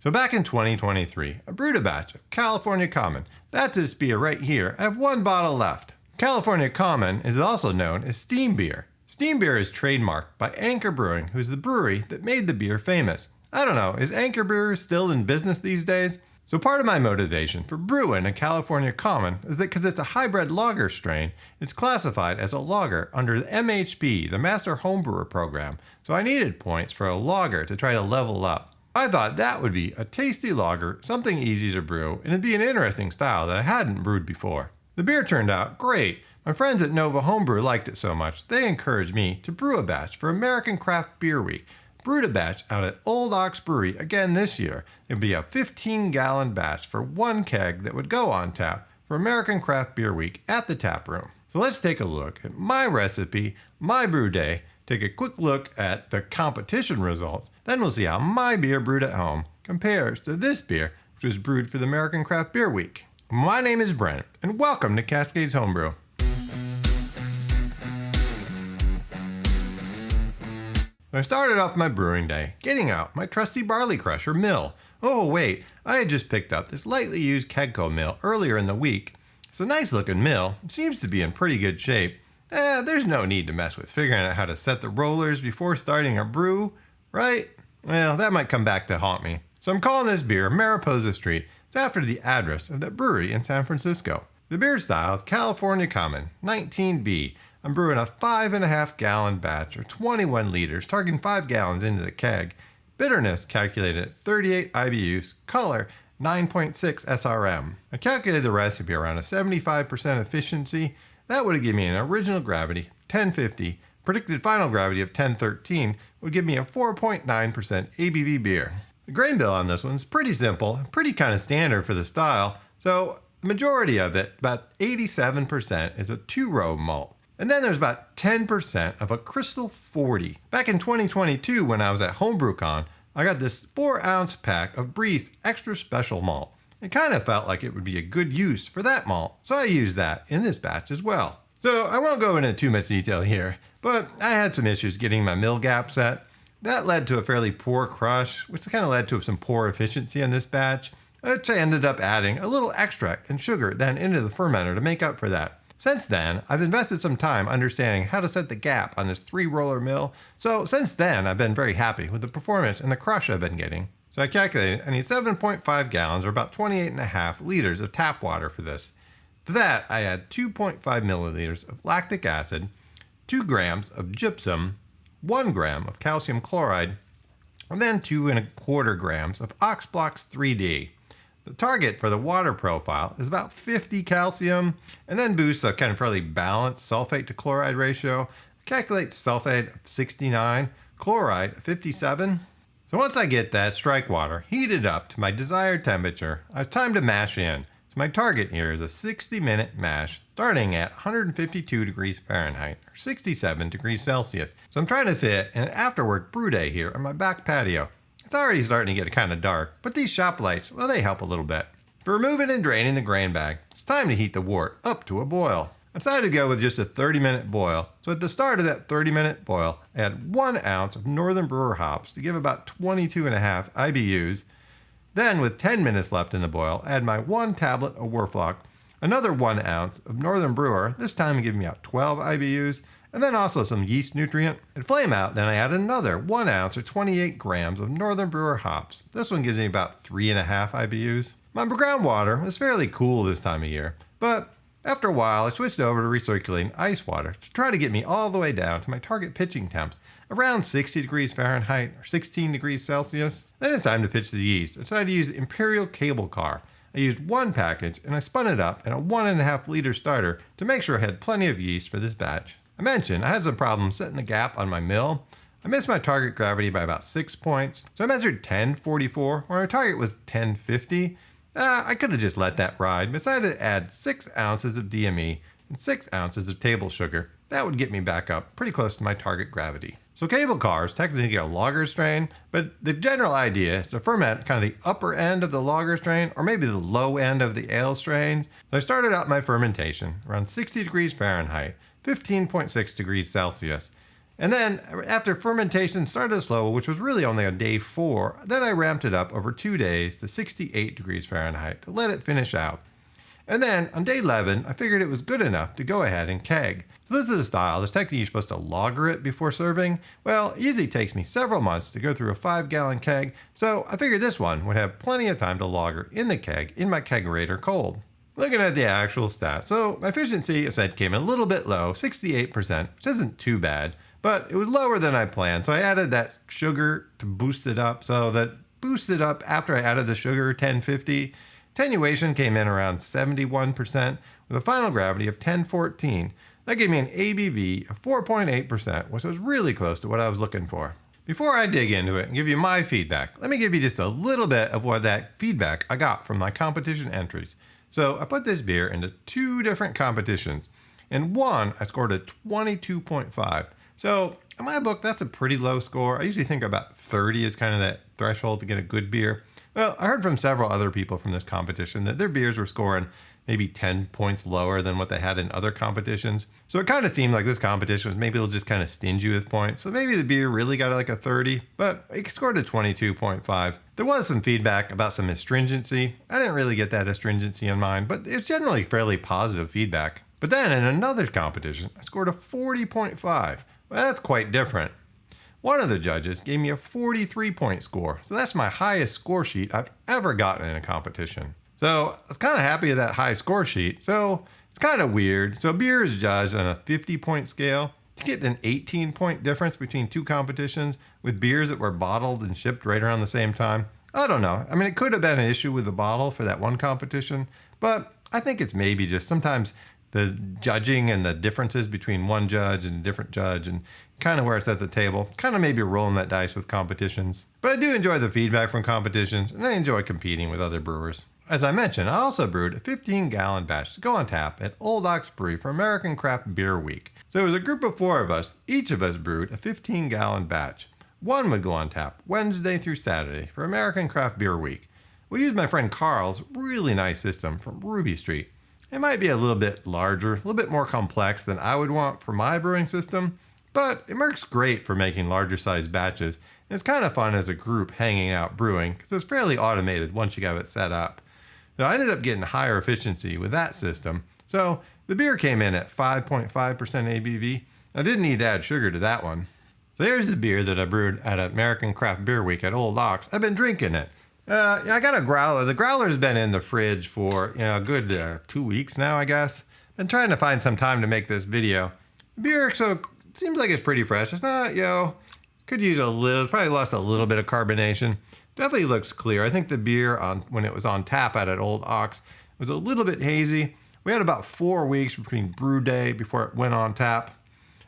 So back in 2023, I brewed a batch of California Common. That's this beer right here. I have one bottle left. California Common is also known as steam beer. Steam beer is trademarked by Anchor Brewing, who's the brewery that made the beer famous. I don't know, is Anchor Brewer still in business these days? So part of my motivation for brewing a California Common is that because it's a hybrid lager strain, it's classified as a lager under the MHP, the Master Homebrewer Program. So I needed points for a lager to try to level up. I thought that would be a tasty lager, something easy to brew, and it'd be an interesting style that I hadn't brewed before. The beer turned out great. My friends at NOVA Homebrew liked it so much, they encouraged me to brew a batch for American Craft Beer Week. Brewed a batch out at Old Ox Brewery again this year. It would be a 15-gallon batch for one keg that would go on tap for American Craft Beer Week at the tap room. So let's take a look at my recipe, my brew day, take a quick look at the competition results, then we'll see how my beer brewed at home compares to this beer, which was brewed for the American Craft Beer Week. My name is Brent, and welcome to Cascades Homebrew. I started off my brewing day getting out my trusty barley crusher mill. Oh wait, I had just picked up this lightly used Kegco mill earlier in the week. It's a nice looking mill, it seems to be in pretty good shape. There's no need to mess with figuring out how to set the rollers before starting a brew, right? Well, that might come back to haunt me. So I'm calling this beer Mariposa Street. It's after the address of that brewery in San Francisco. The beer style is California Common, 19B. I'm brewing a 5.5-gallon batch, or 21 liters, targeting 5 gallons into the keg. Bitterness calculated at 38 IBUs, color 9.6 SRM. I calculated the recipe around a 75% efficiency. That would have given me an original gravity, 1050, predicted final gravity of 1013, would give me a 4.9% ABV beer. The grain bill on this one's pretty simple, pretty kind of standard for the style, so the majority of it, about 87%, is a 2-row malt. And then there's about 10% of a Crystal 40. Back in 2022, when I was at HomebrewCon, I got this 4-ounce pack of Breeze Extra Special Malt. It kind of felt like it would be a good use for that malt, so I used that in this batch as well. So I won't go into too much detail here, but I had some issues getting my mill gap set. That led to a fairly poor crush, which kind of led to some poor efficiency in this batch, which I ended up adding a little extract and sugar then into the fermenter to make up for that. Since then, I've invested some time understanding how to set the gap on this 3-roller mill, so since then I've been very happy with the performance and the crush I've been getting. So I calculated I need 7.5 gallons or about 28.5 liters of tap water for this. To that, I add 2.5 milliliters of lactic acid, 2 grams of gypsum, 1 gram of calcium chloride, and then 2.25 grams of Oxblox 3D. The target for the water profile is about 50 calcium, and then boosts a kind of fairly balanced sulfate to chloride ratio. Calculate sulfate of 69, chloride of 57. So once I get that strike water heated up to my desired temperature, I have time to mash in. So my target here is a 60-minute mash starting at 152 degrees Fahrenheit or 67 degrees Celsius. So I'm trying to fit an after-work brew day here on my back patio. It's already starting to get kind of dark, but these shop lights, well, they help a little bit. For removing and draining the grain bag, it's time to heat the wort up to a boil. I decided to go with just a 30-minute boil, so at the start of that 30-minute boil, I add 1 ounce of Northern Brewer hops to give about 22.5 IBUs. Then, with 10 minutes left in the boil, add my 1 tablet of Werflock, another 1 ounce of Northern Brewer, this time giving me out 12 IBUs, and then also some yeast nutrient. At flame out, then I add another 1 ounce or 28 grams of Northern Brewer hops. This one gives me about 3.5 IBUs. My groundwater is fairly cool this time of year, but after a while I switched over to recirculating ice water to try to get me all the way down to my target pitching temps, around 60 degrees Fahrenheit or 16 degrees Celsius. Then it's time to pitch the yeast. I decided to use the Imperial Cable Car. I used 1 package and I spun it up in a 1.5 liter starter to make sure I had plenty of yeast for this batch. I mentioned I had some problems setting the gap on my mill. I missed my target gravity by about 6 points, so I measured 1044, where my target was 1050. I could have just let that ride, but decided to add 6 ounces of DME and 6 ounces of table sugar. That would get me back up pretty close to my target gravity. So cable car is technically a lager strain, but the general idea is to ferment kind of the upper end of the lager strain or maybe the low end of the ale strains. So I started out my fermentation around 60 degrees Fahrenheit, 15.6 degrees Celsius. And then after fermentation started slow, which was really only on day 4, then I ramped it up over 2 days to 68 degrees Fahrenheit to let it finish out. And then on day 11, I figured it was good enough to go ahead and keg. So this is a style. This technique, you're supposed to lager it before serving. Well, it usually takes me several months to go through a 5-gallon keg, so I figured this one would have plenty of time to lager in the keg in my kegerator cold. Looking at the actual stats, so my efficiency, I said, came in a little bit low, 68%, which isn't too bad, but it was lower than I planned. So I added that sugar to boost it up. So that boosted up after I added the sugar, 1050. Attenuation came in around 71% with a final gravity of 1014. That gave me an ABV of 4.8%, which was really close to what I was looking for. Before I dig into it and give you my feedback, let me give you just a little bit of what that feedback I got from my competition entries. So I put this beer into 2 different competitions. In one, I scored a 22.5. So in my book, that's a pretty low score. I usually think about 30 is kind of that threshold to get a good beer. Well, I heard from several other people from this competition that their beers were scoring maybe 10 points lower than what they had in other competitions. So it kind of seemed like this competition was maybe they'll just kind of stingy with points. So maybe the beer really got like a 30, but it scored a 22.5. There was some feedback about some astringency. I didn't really get that astringency in mine, but it's generally fairly positive feedback. But then in another competition, I scored a 40.5. Well, that's quite different. One of the judges gave me a 43-point score, so that's my highest score sheet I've ever gotten in a competition. So I was kind of happy with that high score sheet, so it's kind of weird. So beer is judged on a 50-point scale. To get an 18-point difference between 2 competitions with beers that were bottled and shipped right around the same time, I don't know. I mean, it could have been an issue with the bottle for that one competition, but I think it's maybe just sometimes the judging and the differences between one judge and a different judge and kind of where it's at the table, kind of maybe rolling that dice with competitions. But I do enjoy the feedback from competitions and I enjoy competing with other brewers. As I mentioned, I also brewed a 15-gallon batch to go on tap at Old Ox Brewery for American Craft Beer Week. So it was a group of 4 of us. Each of us brewed a 15-gallon batch. One would go on tap Wednesday through Saturday for American Craft Beer Week. We used my friend Carl's really nice system from Ruby Street. It might be a little bit larger, a little bit more complex than I would want for my brewing system, but it works great for making larger sized batches. And it's kind of fun as a group hanging out brewing because it's fairly automated once you have it set up. So I ended up getting higher efficiency with that system. So the beer came in at 5.5% ABV. I didn't need to add sugar to that one. So here's the beer that I brewed at American Craft Beer Week at Old Ox. I've been drinking it. I got a growler. The growler's been in the fridge for a good 2 weeks now, I guess. Been trying to find some time to make this video. The beer, so it seems like it's pretty fresh. It's not, could use a little, probably lost a little bit of carbonation. Definitely looks clear. I think the beer when it was on tap at Old Ox was a little bit hazy. We had about 4 weeks between brew day before it went on tap.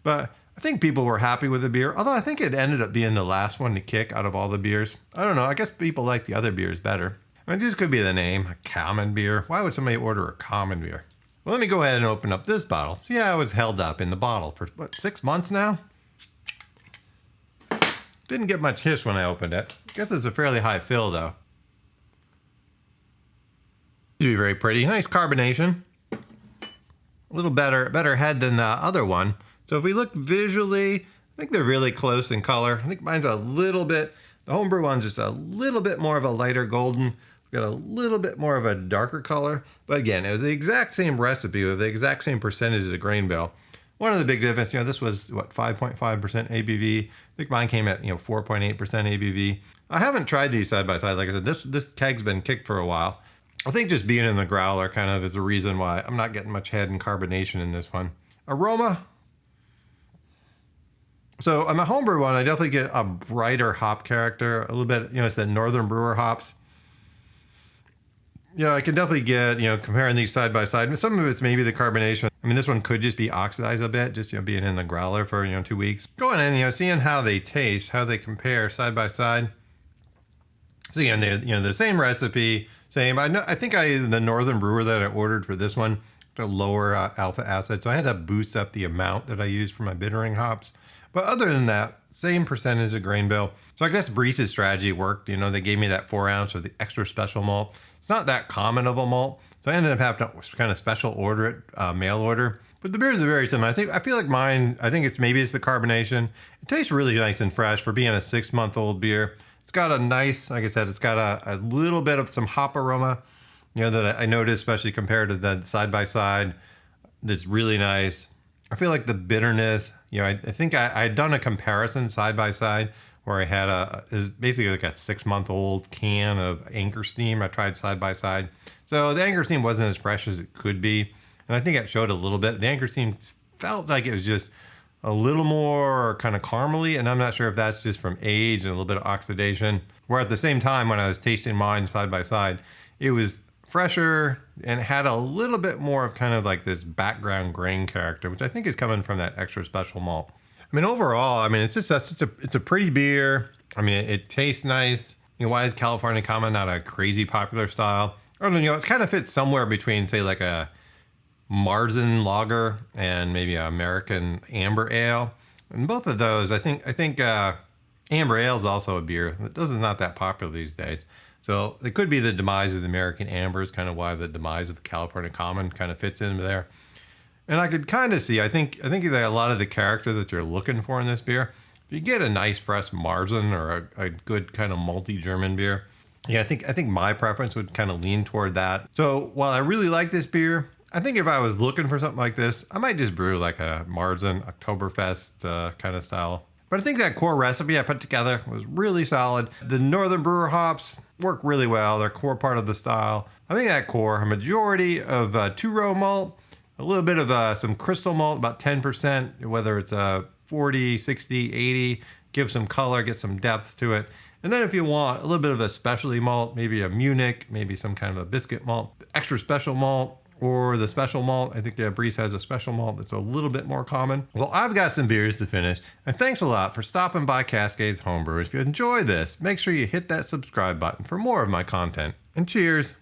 But I think people were happy with the beer, although I think it ended up being the last one to kick out of all the beers. I don't know. I guess people like the other beers better. I mean, it just could be the name, a common beer. Why would somebody order a common beer? Well, let me go ahead and open up this bottle. See how it's held up in the bottle for, 6 months now? Didn't get much hiss when I opened it. Guess it's a fairly high fill, though. Should be very pretty. Nice carbonation. A little better head than the other one. So if we look visually, I think they're really close in color. I think mine's a little bit, the homebrew one's just a little bit more of a lighter golden. We've got a little bit more of a darker color. But again, it was the exact same recipe with the exact same percentages of grain bill. One of the big differences, this was 5.5% ABV. I think mine came at 4.8% ABV. I haven't tried these side by side. Like I said, this keg's been kicked for a while. I think just being in the growler kind of is the reason why I'm not getting much head and carbonation in this one. Aroma. So on the homebrew one, I definitely get a brighter hop character, a little bit, it's the Northern Brewer hops. I can definitely get, comparing these side by side. Some of it's maybe the carbonation. I mean, this one could just be oxidized a bit, just, being in the growler for, 2 weeks. Going in, seeing how they taste, how they compare side by side. So again, they're, the same recipe, same. I think the Northern Brewer that I ordered for this one, to lower alpha acid. So I had to boost up the amount that I used for my bittering hops. But other than that, same percentage of grain bill. So I guess Breeze's strategy worked. They gave me that 4 ounce of the extra special malt. It's not that common of a malt. So I ended up having to kind of special order it, mail order. But the beers are very similar. I feel like mine, maybe it's the carbonation. It tastes really nice and fresh for being a 6-month-old beer. It's got a nice, like I said, it's got a little bit of some hop aroma, that I noticed, especially compared to the side by side. That's really nice. I feel like the bitterness, I think I had done a comparison side by side where I had it was basically like a 6-month-old can of Anchor Steam. I tried side by side. So the Anchor Steam wasn't as fresh as it could be. And I think it showed a little bit. The Anchor Steam felt like it was just a little more kind of caramely. And I'm not sure if that's just from age and a little bit of oxidation. Where at the same time, when I was tasting mine side by side, it was fresher and had a little bit more of kind of like this background grain character, which I think is coming from that extra special malt. Overall, it's a pretty beer. It tastes nice. Why is California Common not a crazy popular style? I don't know, it kind of fits somewhere between, say, like a Marzen lager and maybe an American amber ale. And both of those, I think amber ale is also a beer that is not that popular these days. So it could be the demise of the American amber is kind of why the demise of the California Common kind of fits into there. And I could kind of see, I think that a lot of the character that you're looking for in this beer, if you get a nice fresh Marzen or a good kind of malty German beer, I think my preference would kind of lean toward that. So while I really like this beer, I think if I was looking for something like this, I might just brew like a Marzen Oktoberfest kind of style. But I think that core recipe I put together was really solid. The Northern Brewer hops work really well. They're a core part of the style. I think that core, a majority of 2-row malt, a little bit of some crystal malt, about 10%, whether it's 40, 60, 80, give some color, get some depth to it. And then if you want a little bit of a specialty malt, maybe a Munich, maybe some kind of a biscuit malt, extra special malt, or the special malt. I think Breeze has a special malt that's a little bit more common. Well, I've got some beers to finish. And thanks a lot for stopping by Cascades Homebrewers. If you enjoy this, make sure you hit that subscribe button for more of my content. And cheers.